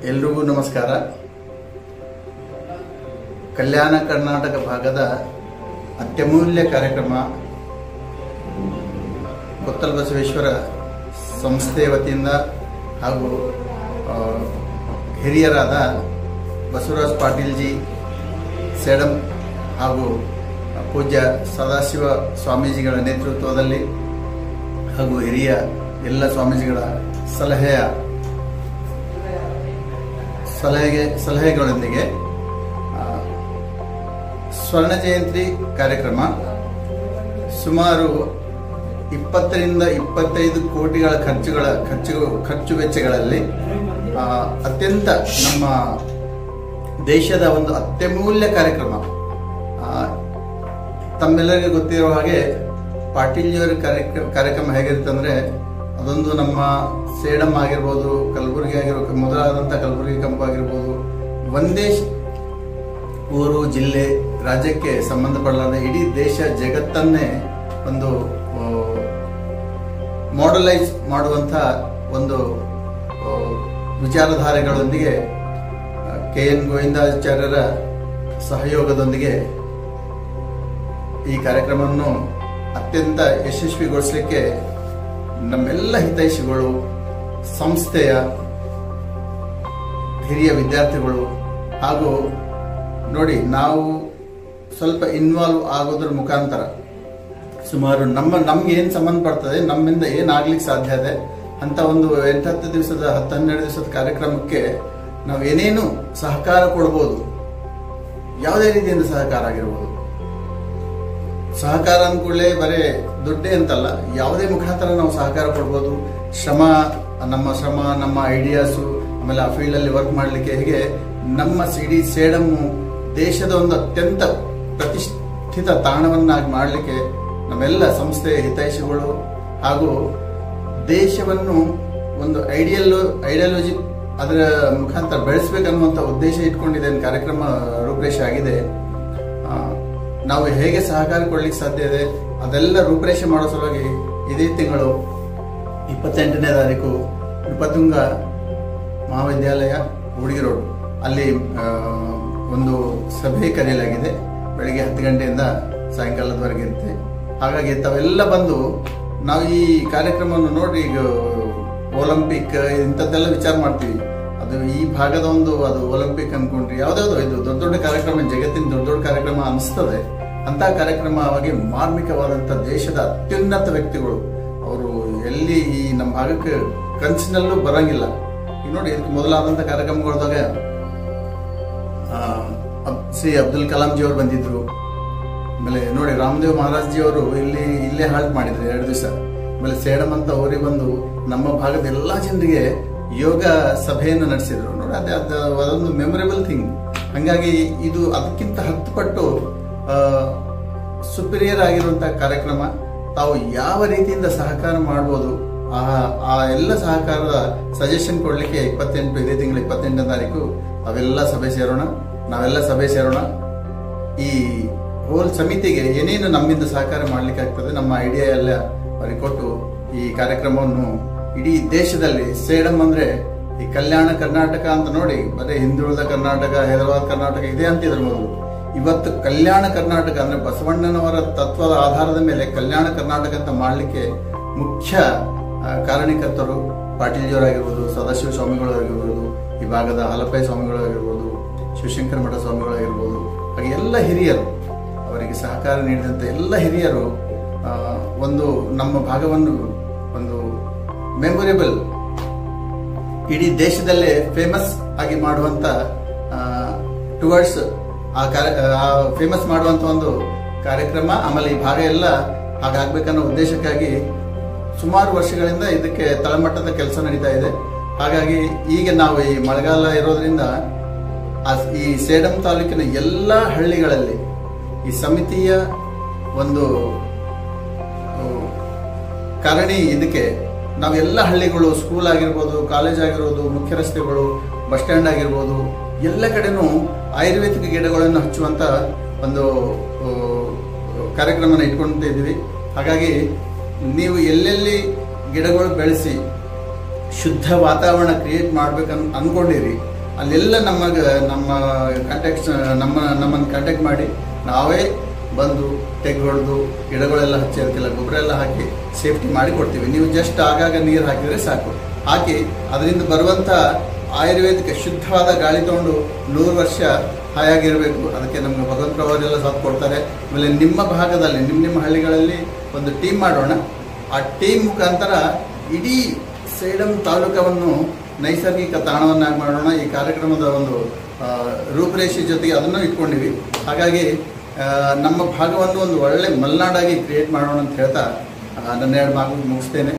ಎಲ್ರಿಗೂ ನಮಸ್ಕಾರ. ಕಲ್ಯಾಣ ಕರ್ನಾಟಕ ಭಾಗದ ಅತ್ಯಮೂಲ್ಯ ಕಾರ್ಯಕ್ರಮ ಕೊತ್ತಲ ಬಸವೇಶ್ವರ ಸಂಸ್ಥೆಯ ವತಿಯಿಂದ ಹಾಗೂ ಹಿರಿಯರಾದ ಬಸವರಾಜ್ ಪಾಟೀಲ್ ಜಿ ಸೇಡಂ ಹಾಗೂ ಪೂಜ್ಯ ಸದಾಶಿವ ಸ್ವಾಮೀಜಿಗಳ ನೇತೃತ್ವದಲ್ಲಿ ಹಾಗೂ ಹಿರಿಯ ಎಲ್ಲ ಸ್ವಾಮೀಜಿಗಳ ಸಲಹೆಗಳೊಂದಿಗೆ ಸ್ವರ್ಣ ಜಯಂತಿ ಕಾರ್ಯಕ್ರಮ ಸುಮಾರು 20 ರಿಂದ 25 ಕೋಟಿಗಳ ಖರ್ಚು ವೆಚ್ಚಗಳಲ್ಲಿ ಅತ್ಯಂತ ನಮ್ಮ ದೇಶದ ಒಂದು ಅತ್ಯಮೂಲ್ಯ ಕಾರ್ಯಕ್ರಮ. ತಮ್ಮೆಲ್ಲರಿಗೂ ಗೊತ್ತಿರುವ ಹಾಗೆ ಪಾಟೀಲ್ಜಿಯವರ ಕಾರ್ಯಕ್ರಮ ಹೇಗಿರುತ್ತೆ ಅಂದರೆ, ಅದೊಂದು ನಮ್ಮ ಸೇಡಂ ಆಗಿರ್ಬೋದು, ಕಲಬುರಗಿ ಆಗಿರ್ಬೋದು, ಮೊದಲಾದಂಥ ಕಲಬುರಗಿ ಕಂಪು ಆಗಿರ್ಬೋದು, ಒಂದೇ ಊರು, ಜಿಲ್ಲೆ, ರಾಜ್ಯಕ್ಕೆ ಸಂಬಂಧಪಡಲಾದ ಇಡೀ ದೇಶ ಜಗತ್ತನ್ನೇ ಒಂದು ಮಾಡಲೈಸ್ ಮಾಡುವಂಥ ಒಂದು ವಿಚಾರಧಾರೆಗಳೊಂದಿಗೆ KN ಗೋವಿಂದಾಚಾರ್ಯರ ಸಹಯೋಗದೊಂದಿಗೆ ಈ ಕಾರ್ಯಕ್ರಮವನ್ನು ಅತ್ಯಂತ ಯಶಸ್ವಿಗೊಳಿಸಲಿಕ್ಕೆ ನಮ್ಮೆಲ್ಲ ಹಿತೈಷಿಗಳು, ಸಂಸ್ಥೆಯ ಹಿರಿಯ ವಿದ್ಯಾರ್ಥಿಗಳು ಹಾಗೂ ನೋಡಿ ನಾವು ಸ್ವಲ್ಪ ಇನ್ವಾಲ್ವ್ ಆಗೋದ್ರ ಮುಖಾಂತರ ಸುಮಾರು ನಮ್ಗೆ ಏನು ಸಂಬಂಧಪಡ್ತದೆ, ನಮ್ಮಿಂದ ಏನಾಗ್ಲಿಕ್ಕೆ ಸಾಧ್ಯ ಇದೆ ಅಂತ ಒಂದು 8-10 ದಿವಸದ 10-12 ದಿವಸದ ಕಾರ್ಯಕ್ರಮಕ್ಕೆ ನಾವು ಏನೇನು ಸಹಕಾರ ಕೊಡ್ಬೋದು, ಯಾವುದೇ ರೀತಿಯಿಂದ ಸಹಕಾರ ಆಗಿರ್ಬೋದು. ಸಹಕಾರ ಅಂದ್ಕೊಳ್ಳೆ ಬರೇ ದುಡ್ಡೇ ಅಂತಲ್ಲ, ಯಾವುದೇ ಮುಖಾಂತರ ನಾವು ಸಹಕಾರ ಕೊಡ್ಬೋದು. ನಮ್ಮ ಐಡಿಯಾಸು, ಆಮೇಲೆ ಆ ಫೀಲ್ಡಲ್ಲಿ ವರ್ಕ್ ಮಾಡಲಿಕ್ಕೆ ಹೀಗೆ ನಮ್ಮ ಸೇಡಮ್ಮು ದೇಶದ ಒಂದು ಅತ್ಯಂತ ಪ್ರತಿಷ್ಠಿತ ತಾಣವನ್ನಾಗಿ ಮಾಡಲಿಕ್ಕೆ ನಮ್ಮೆಲ್ಲ ಸಂಸ್ಥೆಯ ಹಿತೈಷಿಗಳು ಹಾಗೂ ದೇಶವನ್ನು ಒಂದು ಐಡಿಯಾಲಜಿ ಅದರ ಮುಖಾಂತರ ಬೆಳೆಸಬೇಕನ್ನುವಂಥ ಉದ್ದೇಶ ಇಟ್ಕೊಂಡಿದೆ ಕಾರ್ಯಕ್ರಮ ರೂಪರೇಷೆ ಆಗಿದೆ. ನಾವು ಹೇಗೆ ಸಹಕಾರ ಕೊಡ್ಲಿಕ್ಕೆ ಸಾಧ್ಯ ಇದೆ ಅದೆಲ್ಲ ರೂಪರೇಷೆ ಮಾಡೋ ಸಲುವಾಗಿ ಇದೇ ತಿಂಗಳು 28ನೇ ತಾರೀಕು ನೃಪತುಂಗ ಮಹಾವಿದ್ಯಾಲಯ ಹುಡುಗಿ ರೋಡ್ ಅಲ್ಲಿ ಒಂದು ಸಭೆ ಕರೆಯಲಾಗಿದೆ. ಬೆಳಿಗ್ಗೆ 10 ಗಂಟೆಯಿಂದ ಸಾಯಂಕಾಲದವರೆಗೆ ಇರುತ್ತೆ. ಹಾಗಾಗಿ ತಾವೆಲ್ಲ ಬಂದು ನಾವು ಈ ಕಾರ್ಯಕ್ರಮವನ್ನು ನೋಡಿ, ಈಗ ಒಲಿಂಪಿಕ್ ಇಂಥದ್ದೆಲ್ಲ ವಿಚಾರ ಮಾಡ್ತೀವಿ, ಅದು ಈ ಭಾಗದ ಅದು ಒಲಿಂಪಿಕ್ ಅನ್ಕೊಂಡ್ರಿ ಯಾವ್ದಾವ್ದು ಇದು ದೊಡ್ಡ ಕಾರ್ಯಕ್ರಮ, ಜಗತ್ತಿನ ದೊಡ್ಡ ಕಾರ್ಯಕ್ರಮ ಅನಿಸ್ತದೆ. ಅಂತ ಕಾರ್ಯಕ್ರಮವಾಗಿ ಮಾರ್ಮಿಕವಾದಂಥ ದೇಶದ ಅತ್ಯುನ್ನತ ವ್ಯಕ್ತಿಗಳು ಅವರು ಎಲ್ಲಿ ಈ ನಮ್ಮ ಭಾಗಕ್ಕೆ ಕನಸಿನಲ್ಲೂ ಬರಂಗಿಲ್ಲ. ಈಗ ನೋಡಿ, ಇದಕ್ಕೆ ಮೊದಲಾದಂಥ ಕಾರ್ಯಕ್ರಮಗಳದಾಗ ಶ್ರೀ ಅಬ್ದುಲ್ ಕಲಾಂ ಜಿ ಅವರು ಬಂದಿದ್ರು. ಆಮೇಲೆ ನೋಡಿ ರಾಮದೇವ್ ಮಹಾರಾಜ್ ಜಿ ಅವರು ಇಲ್ಲೇ ಹಾಲ್ಟ್ ಮಾಡಿದ್ರು 2 ದಿವಸ. ಆಮೇಲೆ ಸೇಡಂ ಅಂತ ಊರಿಗೆ ಬಂದು ನಮ್ಮ ಭಾಗದ ಎಲ್ಲಾ ಜನರಿಗೆ ಯೋಗ ಸಭೆಯನ್ನು ನಡೆಸಿದ್ರು. ನೋಡಿ ಅದೊಂದು ಮೆಮೊರೇಬಲ್ ಥಿಂಗ್. ಹಂಗಾಗಿ ಇದು ಅದಕ್ಕಿಂತ 10 ಪಟ್ಟು ಸುಪೀರಿಯರ್ ಆಗಿರುವಂತಹ ಕಾರ್ಯಕ್ರಮ. ತಾವು ಯಾವ ರೀತಿಯಿಂದ ಸಹಕಾರ ಮಾಡ್ಬೋದು ಆ ಎಲ್ಲ ಸಹಕಾರದ ಸಜೆಷನ್ ಕೊಡ್ಲಿಕ್ಕೆ ಇದೇ ತಿಂಗಳ 28ನೇ ತಾರೀಕು ನಾವೆಲ್ಲ ಸಭೆ ಸೇರೋಣ. ಈ ಹೋಲ್ ಸಮಿತಿಗೆ ಏನೇನು ನಮ್ಮಿಂದ ಸಹಕಾರ ಮಾಡ್ಲಿಕ್ಕೆ ಆಗ್ತದೆ ನಮ್ಮ ಐಡಿಯಾ ಎಲ್ಲ ಅವರಿಗೆ ಕೊಟ್ಟು ಈ ಕಾರ್ಯಕ್ರಮವನ್ನು ಇಡೀ ದೇಶದಲ್ಲಿ, ಸೇಡಂ ಅಂದ್ರೆ ಈ ಕಲ್ಯಾಣ ಕರ್ನಾಟಕ ಅಂತ ನೋಡಿ ಬರೀ ಹಿಂದುಳಿದ ಕರ್ನಾಟಕ, ಹೈದರಾಬಾದ್ ಕರ್ನಾಟಕ ಇದೆ ಅಂತಿದ್ರು ಮೊದಲು. ಇವತ್ತು ಕಲ್ಯಾಣ ಕರ್ನಾಟಕ ಅಂದ್ರೆ ಬಸವಣ್ಣನವರ ತತ್ವದ ಆಧಾರದ ಮೇಲೆ ಕಲ್ಯಾಣ ಕರ್ನಾಟಕ ಅಂತ ಮಾಡಲಿಕ್ಕೆ ಮುಖ್ಯ ಕಾರಣೀಕರ್ತರು ಪಾಟೀಲ್ಜಿಯವರಾಗಿರ್ಬೋದು, ಸದಾಶಿವ ಸ್ವಾಮಿಗಳಾಗಿರ್ಬೋದು, ಈ ಭಾಗದ ಹಲಪೈ ಸ್ವಾಮಿಗಳಾಗಿರ್ಬೋದು, ಶಿವಶಂಕರ ಮಠ ಸ್ವಾಮಿಗಳಾಗಿರ್ಬೋದು, ಹಾಗೆ ಎಲ್ಲ ಹಿರಿಯರು, ಅವರಿಗೆ ಸಹಕಾರ ನೀಡಿದಂಥ ಎಲ್ಲ ಹಿರಿಯರು ಒಂದು ನಮ್ಮ ಭಾಗವನ್ನು ಒಂದು ಮೆಮೊರೇಬಲ್ ಇಡೀ ದೇಶದಲ್ಲೇ ಫೇಮಸ್ ಆಗಿ ಮಾಡುವಂತ ಟುವರ್ಡ್ಸ್ ಫೇಮಸ್ ಮಾಡುವಂತ ಒಂದು ಕಾರ್ಯಕ್ರಮ. ಆಮೇಲೆ ಈ ಭಾಗ ಎಲ್ಲ ಹಾಗಾಗ್ಬೇಕನ್ನೋ ಉದ್ದೇಶಕ್ಕಾಗಿ ಸುಮಾರು ವರ್ಷಗಳಿಂದ ಇದಕ್ಕೆ ತಳಮಟ್ಟದ ಕೆಲಸ ನಡೀತಾ ಇದೆ. ಹಾಗಾಗಿ ಈಗ ನಾವು ಈ ಮಳೆಗಾಲ ಇರೋದ್ರಿಂದ ಈ ಸೇಡಂ ತಾಲೂಕಿನ ಎಲ್ಲ ಹಳ್ಳಿಗಳಲ್ಲಿ ಈ ಸಮಿತಿಯ ಒಂದು ಕಾರಣಿ ಇದಕ್ಕೆ ನಾವೆಲ್ಲ ಹಳ್ಳಿಗಳು, ಸ್ಕೂಲ್ ಆಗಿರ್ಬೋದು, ಕಾಲೇಜ್ ಆಗಿರ್ಬೋದು, ಮುಖ್ಯ ರಸ್ತೆಗಳು, ಬಸ್ ಸ್ಟ್ಯಾಂಡ್ ಆಗಿರ್ಬೋದು, ಎಲ್ಲ ಕಡೆನೂ ಆಯುರ್ವೇದಿಕ ಗಿಡಗಳನ್ನು ಹಚ್ಚುವಂತ ಒಂದು ಕಾರ್ಯಕ್ರಮನ ಇಟ್ಕೊಳ್ತಾ ಇದ್ದೀವಿ. ಹಾಗಾಗಿ ನೀವು ಎಲ್ಲೆಲ್ಲಿ ಗಿಡಗಳು ಬೆಳೆಸಿ ಶುದ್ಧ ವಾತಾವರಣ ಕ್ರಿಯೇಟ್ ಮಾಡ್ಬೇಕಂತ ಅಂದ್ಕೊಂಡಿರಿ ಅಲ್ಲೆಲ್ಲ ನಮ್ಮ ನಮ್ಮನ್ನು ಕಾಂಟ್ಯಾಕ್ಟ್ ಮಾಡಿ ನಾವೇ ಬಂದು ತೆಗೆದು ಗಿಡಗಳೆಲ್ಲ ಹಚ್ಚಿ ಅದಕ್ಕೆಲ್ಲ ಗೊಬ್ಬರ ಎಲ್ಲ ಹಾಕಿ ಸೇಫ್ಟಿ ಮಾಡಿ ಕೊಡ್ತೀವಿ. ನೀವು ಜಸ್ಟ್ ಆಗಾಗ ನೀರು ಹಾಕಿದರೆ ಸಾಕು. ಹಾಕಿ ಅದರಿಂದ ಬರುವಂಥ ಆಯುರ್ವೇದಿಕ ಶುದ್ಧವಾದ ಗಾಳಿ ತಗೊಂಡು 100 ವರ್ಷ ಹಾಯಾಗಿರಬೇಕು. ಅದಕ್ಕೆ ನಮ್ಗೆ ಭಗವಂತರವರೆಲ್ಲ ಸಾಥ್ ಕೊಡ್ತಾರೆ. ಆಮೇಲೆ ನಿಮ್ಮ ಭಾಗದಲ್ಲಿ ನಿಮ್ಮ ಹಳ್ಳಿಗಳಲ್ಲಿ ಒಂದು ಟೀಮ್ ಮಾಡೋಣ. ಆ ಟೀಮ್ ಮುಖಾಂತರ ಇಡೀ ಸೇಡಂ ತಾಲೂಕವನ್ನು ನೈಸರ್ಗಿಕ ತಾಣವನ್ನಾಗಿ ಮಾಡೋಣ. ಈ ಕಾರ್ಯಕ್ರಮದ ಒಂದು ರೂಪರೇಷೆ ಜೊತೆಗೆ ಅದನ್ನು ಇಟ್ಕೊಂಡಿವಿ. ಹಾಗಾಗಿ ನಮ್ಮ ಭಾಗವನ್ನು ಒಂದು ಒಳ್ಳೆ ಮಲೆನಾಡಾಗಿ ಕ್ರಿಯೇಟ್ ಮಾಡೋಣ ಅಂತ ಹೇಳ್ತಾ ನನ್ನ 2 ಮಾತು ಮುಗಿಸ್ತೇನೆ.